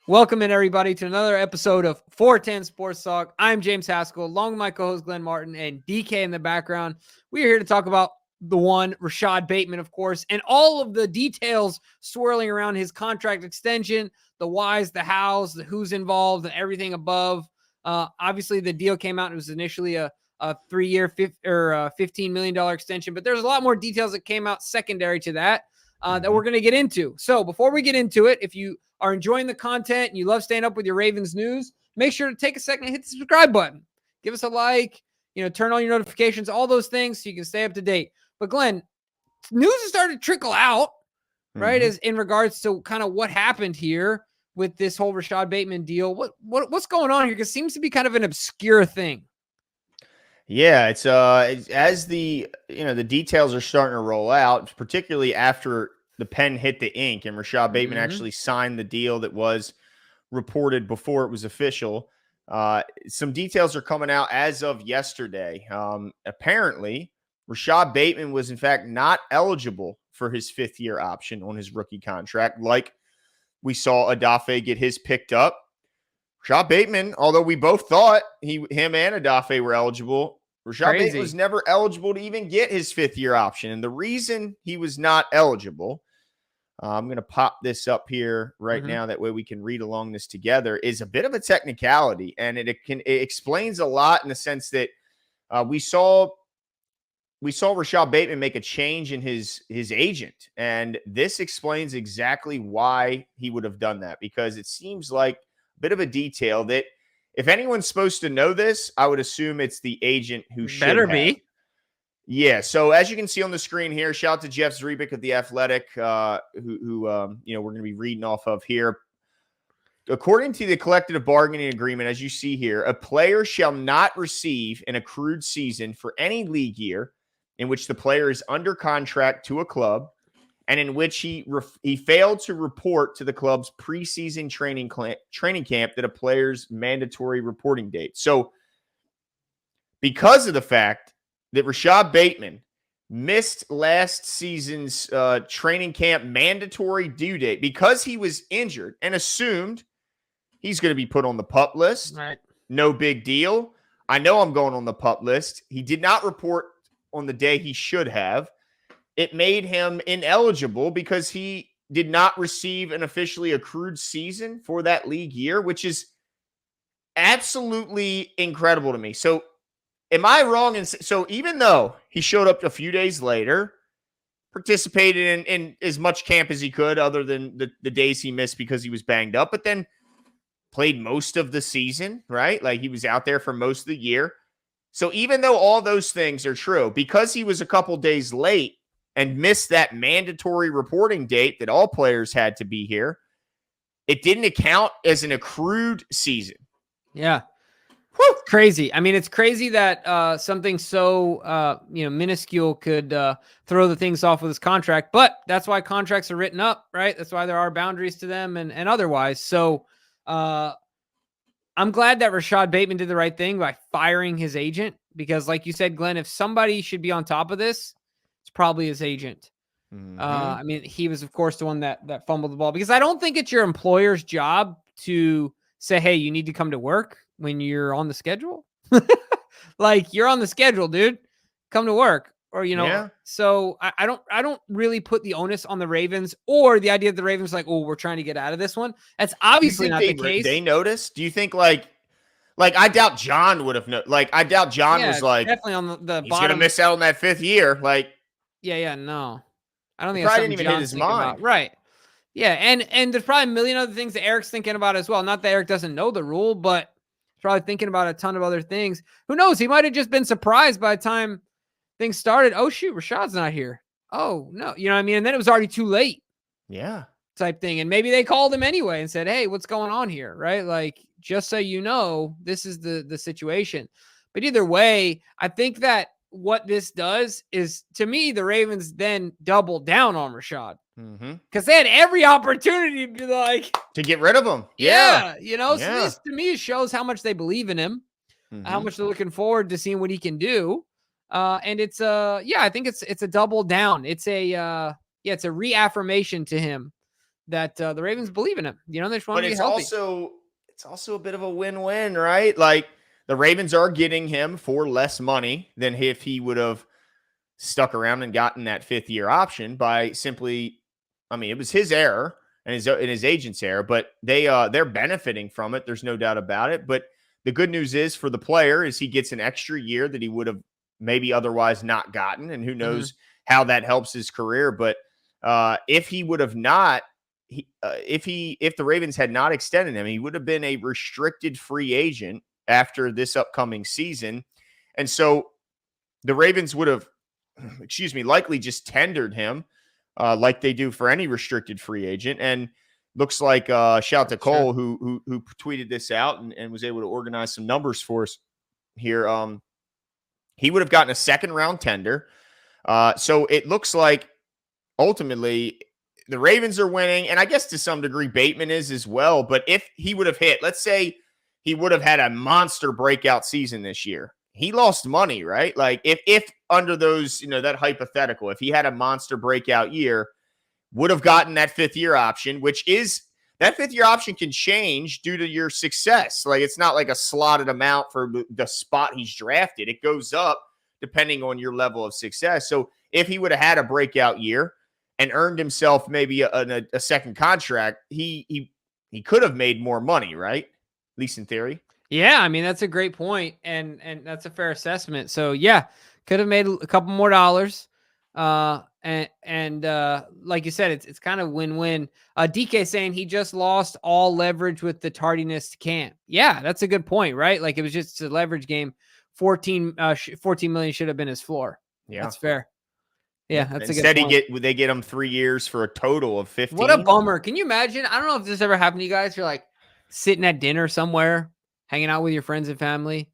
Welcome in, everybody, to another episode of 410 Sports Talk. I'm James Haskell, along with my co-host Glenn Martin and DK in the background. We are here to talk about the one, Rashod Bateman, of course, and all of the details swirling around his contract extension, the whys, the hows, the who's involved, and everything above. Obviously, the deal came out. It was initially a 3-year, $15 million extension, but there's a lot more details that came out secondary to that that we're going to get into. So before we get into it, if you are enjoying the content and you love staying up with your Ravens news, make sure to take a second and hit the subscribe button. Give us a like, turn on your notifications, all those things so you can stay up to date. But Glenn, news has started to trickle out, right? As in regards to kind of what happened here with this whole Rashod Bateman deal. What's going on here? Because it seems to be kind of an obscure thing. Yeah, it's as the details are starting to roll out, particularly after the pen hit the ink and Rashod Bateman actually signed the deal that was reported before it was official. Some details are coming out as of yesterday. Apparently, Rashod Bateman was in fact not eligible for his 5th-year option on his rookie contract, like we saw Adafe get his picked up. Rashod Bateman, although we both thought him and Adafe were eligible, Rashod Bateman was never eligible to even get his 5th-year option. And the reason he was not eligible, I'm going to pop this up here right now. That way we can read along this together, is a bit of a technicality. And it explains a lot in the sense that we saw Rashod Bateman make a change in his agent. And this explains exactly why he would have done that, because it seems like a bit of a detail that if anyone's supposed to know this, I would assume it's the agent who should Better be. Yeah. So as you can see on the screen here, shout out to Jeff Zrebick of The Athletic, who we're going to be reading off of here. According to the collective bargaining agreement, as you see here, a player shall not receive an accrued season for any league year in which the player is under contract to a club and in which he failed to report to the club's preseason training camp that a player's mandatory reporting date. So because of the fact that Rashod Bateman missed last season's training camp mandatory due date because he was injured and assumed he's going to be put on the PUP list. Right. No big deal. I know I'm going on the PUP list. He did not report on the day he should have. It made him ineligible because he did not receive an officially accrued season for that league year, which is absolutely incredible to me. So am I wrong? So even though he showed up a few days later, participated in as much camp as he could other than the days he missed because he was banged up, but then played most of the season, right? Like he was out there for most of the year. So even though all those things are true, because he was a couple days late and missed that mandatory reporting date that all players had to be here, it didn't account as an accrued season. Yeah. Whew. Crazy. I mean, it's crazy that something so minuscule could throw the things off with his contract, but that's why contracts are written up, right? That's why there are boundaries to them and otherwise. So I'm glad that Rashod Bateman did the right thing by firing his agent, because like you said, Glenn, if somebody should be on top of this, it's probably his agent. I mean, he was, of course, the one that fumbled the ball, because I don't think it's your employer's job to say, hey, you need to come to work when you're on the schedule. Like, you're on the schedule, dude, come to work. Or, So I don't really put the onus on the Ravens, or the idea that the Ravens like, oh, we're trying to get out of this one. That's obviously not the case. They noticed. Do you think like I doubt John would have I doubt John was like, definitely on the bottom. He's gonna miss out on that 5th year. Like, no, I don't think that's something didn't even John's hit his mind. about. Right. Yeah, and there's probably a million other things that Eric's thinking about as well. Not that Eric doesn't know the rule, but he's probably thinking about a ton of other things. Who knows? He might have just been surprised by the time things started. Oh, shoot, Rashod's not here. Oh, no. You know what I mean? And then it was already too late. Yeah. Type thing. And maybe they called him anyway and said, hey, what's going on here? Right? Like, just so you know, this is the situation. But either way, I think that what this does is, to me, the Ravens then double down on Rashod. Because they had every opportunity to be like, to get rid of him. So this to me shows how much they believe in him, how much they're looking forward to seeing what he can do. And it's I think it's a double down. It's a reaffirmation to him that the Ravens believe in him. You know, they just want But him to get healthy. it's also a bit of a win-win, right? Like the Ravens are getting him for less money than if he would have stuck around and gotten that 5th-year option by simply, I mean, it was his error and his agent's error, but they're benefiting from it. There's no doubt about it. But the good news is for the player is he gets an extra year that he would have maybe otherwise not gotten, and who knows how that helps his career. But if he would have not, if the Ravens had not extended him, he would have been a restricted free agent after this upcoming season. And so the Ravens would have, likely just tendered him like they do for any restricted free agent. And looks like shout to Cole who tweeted this out and was able to organize some numbers for us here. He would have gotten a 2nd-round tender. So it looks like ultimately the Ravens are winning, and I guess to some degree Bateman is as well. But if he would have hit, let's say he would have had a monster breakout season this year, he lost money, right? Like if under those, that hypothetical, if he had a monster breakout year, would have gotten that 5th-year option, which is that 5th-year option can change due to your success. Like it's not like a slotted amount for the spot he's drafted. It goes up depending on your level of success. So if he would have had a breakout year and earned himself maybe a second contract, he could have made more money, right? At least in theory. Yeah, I mean, that's a great point, and that's a fair assessment. So yeah, could have made a couple more dollars. And like you said, it's kind of win-win. DK saying he just lost all leverage with the tardiness to camp. Yeah, that's a good point, right? Like it was just a leverage game. 14 million should have been his floor. Yeah, that's fair. Yeah, that's instead a good point. They get him 3 years for a total of 15. What a bummer. Can you imagine? I don't know if this ever happened to you guys. You're like sitting at dinner somewhere, hanging out with your friends and family,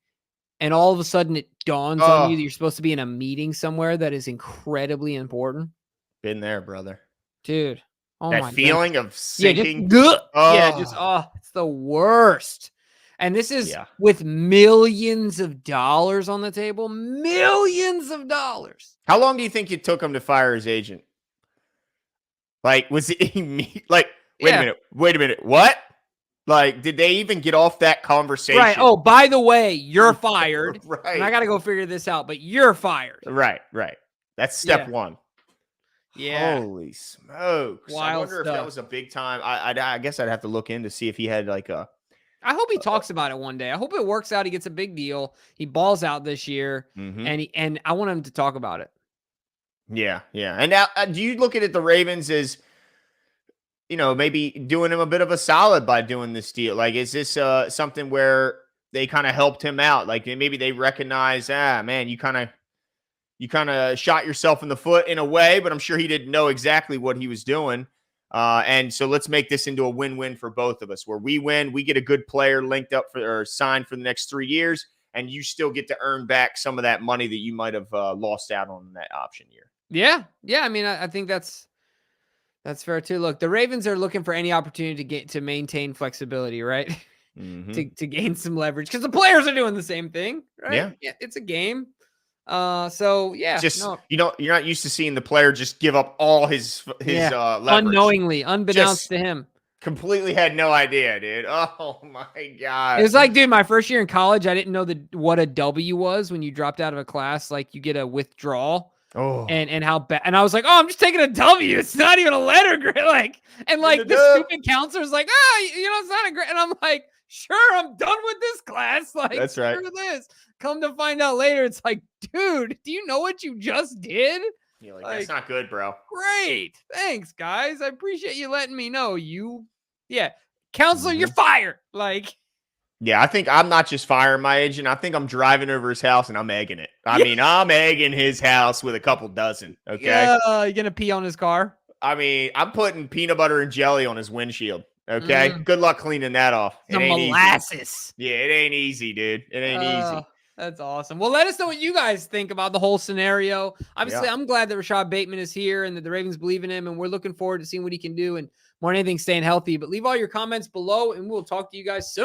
and all of a sudden it dawns on you that you're supposed to be in a meeting somewhere that is incredibly important. Been there, brother. Dude. Oh that feeling of sinking. It's the worst. And this is with millions of dollars on the table. Millions of dollars. How long do you think it took him to fire his agent? Like, was it like, wait a minute. What? Like, did they even get off that conversation? Right. Oh, by the way, you're fired. Right. And I got to go figure this out, but you're fired. Right. That's step one. Yeah. Holy smokes. Wild I wonder stuff. if that was a big time. I guess I'd have to look in to see if he had like a. I hope he talks about it one day. I hope it works out. He gets a big deal. He balls out this year, and I want him to talk about it. Yeah. And now, do you look at it, the Ravens as, maybe doing him a bit of a solid by doing this deal? Like, is this something where they kind of helped him out? Like, maybe they recognize, man, you kind of shot yourself in the foot in a way, but I'm sure he didn't know exactly what he was doing. And so let's make this into a win-win for both of us, where we win, we get a good player linked up or signed for the next 3 years, and you still get to earn back some of that money that you might have lost out on in that option year. Yeah. I mean, I think that's fair too. Look, the Ravens are looking for any opportunity to maintain flexibility, right? to gain some leverage, because the players are doing the same thing, right? Yeah, it's a game. So yeah, you're not used to seeing the player just give up all his leverage unknowingly, unbeknownst to him. Completely had no idea, dude. Oh my God. It was like, dude, my first year in college, I didn't know what a W was when you dropped out of a class. Like, you get a withdrawal. Oh, and how bad. And I was like, oh, I'm just taking a W. It's not even a letter grade. The stupid counselor's like, it's not a grade. And I'm like, sure, I'm done with this class. Like, that's right. Screw this. Come to find out later, it's like, dude, do you know what you just did? You're like, that's not good, bro. Great. Thanks, guys. I appreciate you letting me know. Counselor, you're fired. Like, yeah, I think I'm not just firing my agent. I think I'm driving over his house and I'm egging it. I mean, I'm egging his house with a couple dozen. Okay. Yeah, you gonna pee on his car? I mean, I'm putting peanut butter and jelly on his windshield. Okay. Good luck cleaning that off. Some molasses. Easy. Yeah, it ain't easy, dude. It ain't easy. That's awesome. Well, let us know what you guys think about the whole scenario. Obviously, I'm glad that Rashod Bateman is here and that the Ravens believe in him, and we're looking forward to seeing what he can do, and more than anything, staying healthy. But leave all your comments below, and we'll talk to you guys soon.